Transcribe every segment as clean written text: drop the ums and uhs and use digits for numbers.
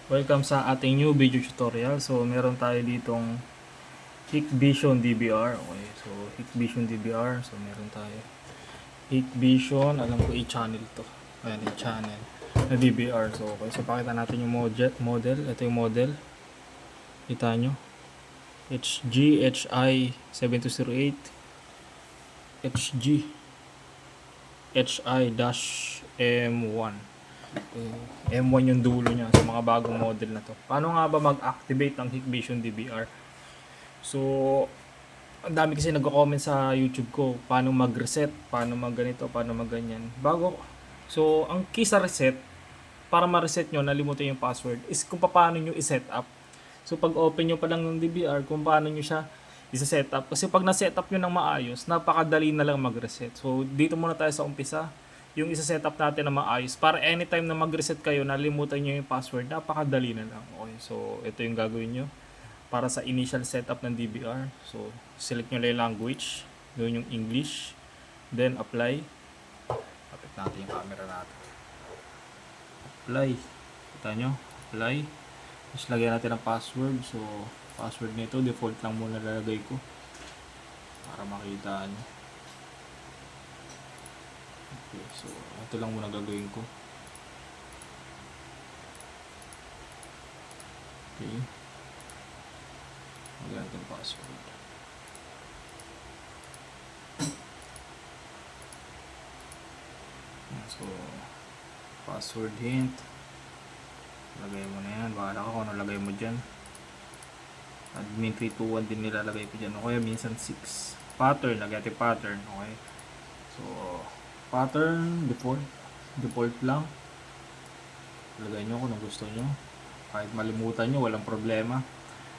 Welcome sa ating new video tutorial. So, meron tayo ditong Hikvision DVR. Okay, so Hikvision DVR. So, meron tayo Hikvision. Alam ko i-channel to. Ayan, i-channel na DVR. So, okay. So, pakita natin yung model. Ito yung model. Kita nyo. HG-HI7208 HG HI-M1. M1 yung dulo niya sa mga bagong model na to. Paano nga ba mag-activate ng Hikvision DVR? So, ang dami kasi nagko-comment sa YouTube ko, paano mag-reset, paano mag-ganito, paano mag-ganyan. So, ang key sa reset, para ma-reset nyo, nalimutan yung password, is kung paano nyo i-set up. So, pag open nyo pa lang ng DVR, kung paano nyo siya i-set up. Kasi pag na-set up nyo ng maayos, napakadali na lang mag-reset. So, dito muna tayo sa umpisa. Yung isa-set up natin na maayos. Para anytime na mag-reset kayo, nalimutan nyo yung password, napakadali na lang. Okay, so ito yung gagawin nyo para sa initial setup ng DVR. So, select nyo lang yung language. Gawin yung English. Then, apply. Kapit natin yung camera natin. Apply. Kita nyo? Apply. Tapos lagyan natin ang password. So, password nito, default lang muna lalagay ko. Para makita nyo. Okay, so ito lang muna gagawin ko. Okay. Maganda yung password. So, password hint. Lagay mo na yan. Bahala ka kung ano lagay mo dyan. Admin 321 din nilalagay ko dyan. O kaya minsan 6. Pattern. Lagay natin pattern. Okay. So, pattern, default lang. Lagay nyo kung gusto nyo. Kahit malimutan nyo, walang problema.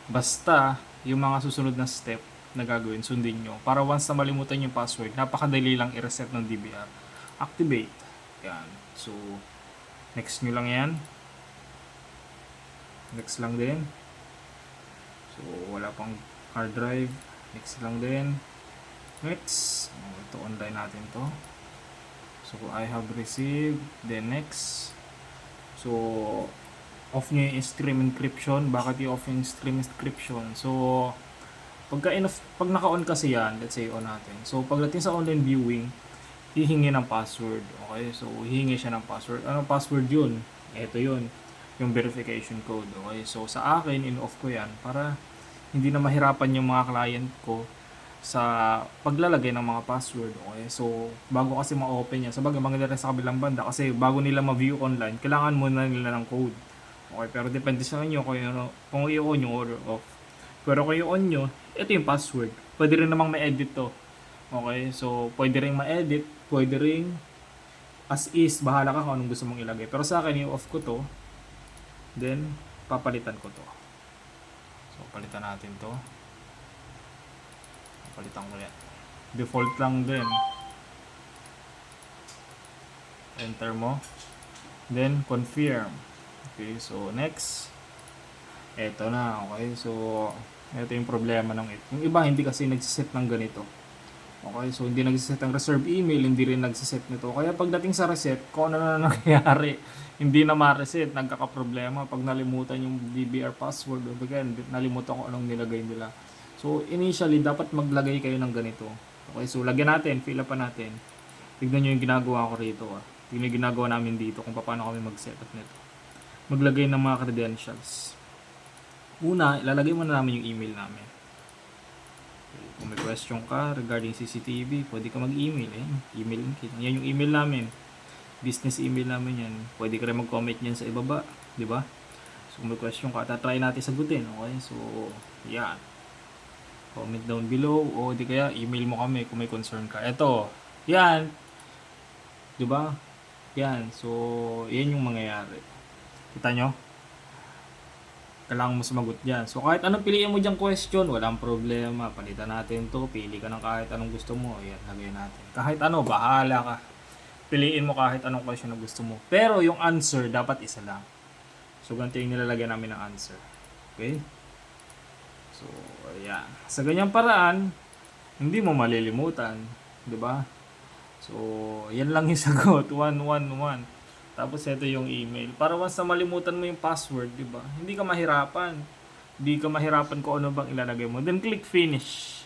Basta, yung mga susunod na step na gagawin, sundin nyo. Para once na malimutan yung password, napakadali lang i-reset ng DVR. Activate. Yan. So, next nyo lang yan. Next lang din. So, wala pang hard drive. Next lang din. Next. Ito, online natin to. So, I have received. Then next. So, off nyo yung stream encryption. Bakit i-off yung stream encryption? So, pag naka-on kasi yan, let's say on natin. So, pagdating sa online viewing, hihingi ng password. Okay? So, hihingi siya ng password. Anong password yun? Ito yun. Yung verification code. Okay? So, sa akin, in-off ko yan para hindi na mahirapan yung mga client ko sa paglalagay ng mga password. Okay? So, bago kasi ma-open yan, sabagay maganda rin sa kabilang banda kasi bago nila ma-view online, kailangan muna nila ng code. Okay? Pero depende sa inyo kung i-on nyo or off. Pero kung i-on nyo, ito yung password. Pwede rin namang ma-edit to. Okay? So, pwede rin ma-edit, pwede rin as is, bahala ka kung anong gusto mong ilagay. Pero sa akin, i-off ko to. Then, papalitan ko to. So, palitan natin to. Palitan ko yan. Default lang din. Enter mo. Then, confirm. Okay, so next. Eto na, okay. So, ito yung problema ng ito. Yung iba, hindi kasi nagsiset ng ganito. Okay, so hindi nagsiset ng reserve email, hindi rin nagsiset nito. Kaya pagdating sa reset, kung ano na nangyayari, hindi na ma-reset, nagkakaproblema. Pag nalimutan yung DVR password, again, nalimutan ko anong nilagay nila. So, initially, dapat maglagay kayo ng ganito. Okay, so lagyan natin, fill up pa natin. Tignan nyo yung ginagawa ko rito. Tignan yung ginagawa namin dito kung paano kami mag-setup nito. Maglagay ng mga credentials. Una, ilalagay muna namin yung email namin. Okay, kung may question ka regarding CCTV, pwede ka mag-email. Email kit. Yan yung email namin. Business email namin yan. Pwede ka rin mag-comment yan sa ibaba. Diba? So, kung may question ka, tatry natin sagutin. Okay, so, yan. Comment down below o di kaya email mo kami kung may concern ka. Ito, yan. 'Di ba? Yan. So, yan yung mangyayari. Kita nyo? Kailangan mo sumagot diyan. So, kahit anong piliin mo diyang question, walang problema. Palitan natin 'to. Pili ka ng kahit anong gusto mo. Ayan, lagay natin. Kahit ano, bahala ka. Piliin mo kahit anong question na gusto mo. Pero yung answer dapat isa lang. So, ganito yung nilalagay namin ng answer. Okay? So, ayan. Sa ganyang paraan, hindi mo malilimutan. 'Di ba? So, yan lang yung sagot. 111. Tapos ito yung email. Para once na malimutan mo yung password, di ba? Hindi ka mahirapan. Hindi ka mahirapan kung ano bang ilalagay mo. Then click finish.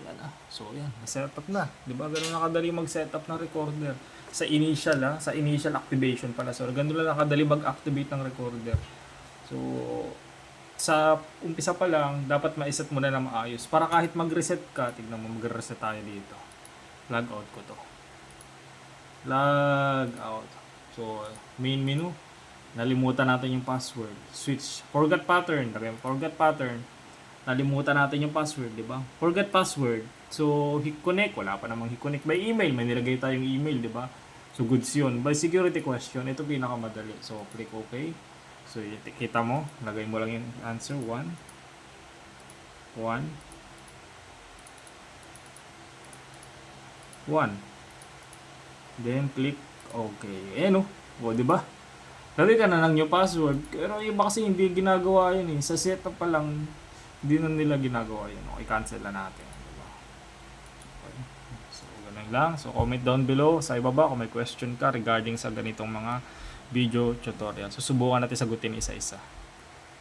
Yan ah. So yan, na-setup na. Di ba? Ganun na kadali mag-setup ng recorder. Sa initial sa initial activation pala. So ganun lang kadali mag-activate ng recorder. So sa umpisa pa lang, dapat ma-set mo na maayos. Para kahit mag-reset ka, tignan mo, mag-reset tayo dito. Log out ko to. Log out. So, main menu. Nalimutan natin yung password. Switch. Forgot pattern. Forgot pattern. Nalimutan natin yung password, di ba? Forgot password. So, connect. Wala pa namang connect by email. May nilagay tayong email, di ba? So, goods yun. By security question, ito pinakamadali. So, click OK. So, kita mo. Lagay mo lang yung answer. 1. Then, click OK. O, di ba? Lagay ka na lang yung password. Pero iba kasi hindi ginagawa yun eh. Sa setup pa lang, hindi na nila ginagawa yun. Okay, cancel na natin. Diba? Okay. So, ganun lang. So, comment down below sa ibaba kung may question ka regarding sa ganitong mga video tutorial. So, subukan natin sagutin isa-isa.